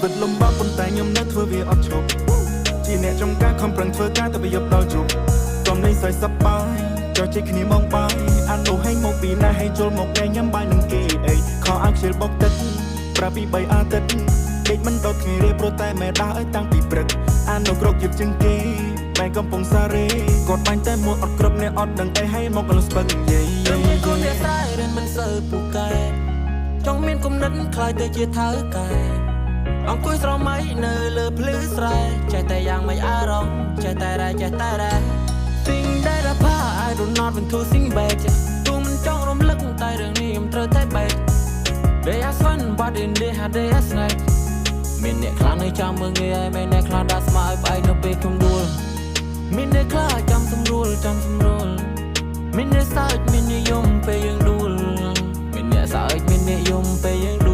ពិតលំបាកប៉ុន្តែខ្ញុំនៅធ្វើវាអត់ឈប់ជាអ្នកចំការខំប្រឹងធ្វើការតែប្រយុទ្ធដល់ជប់ក្រុមនេះសើចសប្បាយចោះជិះគ្នាមកបាយអានោះហេងមកពីណាហេងជុលមកញ៉ាំបាយនឹងគេអីខោអាខ្ជិលបុកទឹកប្រាប់ពី3អាទិត្យដេកមិនដល់ថ្ងៃរេព្រោះតែមេដើរឲ្យតាំងពីព្រឹកអានោះក្រោកយប់ជាងគេបែកកំពុងសារេគាត់បាញ់តែមួយអត់គ្រប់អ្នកអត់ដឹងអីហើយមកកលស្ពឹកនិយាយមិនគួរតែស្រ័យរិនមិនសូវពូកែចង់មានគំនិតខ្លាយទៅជាថៅកែអង្គុយស្រមៃនៅលើភ្លឺស្រែចេះតែយ៉ាងមិនអារម្មណ៍ចេះតែរ៉ែចេះតែរ៉ែ Sing that up I do not want to sing back ទូមិនចង់រំលឹកតែរឿងនេះខ្ញុំត្រូវតែបែក They are fun but in they had they are snack មានអ្នកខ្លះនៅចាំមើងងាយហើយមានអ្នកខ្លះដាក់ស្មាឲ្យផ្អែកនៅពេលខ្ញុំដួលមានអ្នកខ្លះចាំសម្រួលមានអ្នកសើចមាននិយមពេលយើងដួលមានអ្នកសើចមាននិយមពេលយើងដួល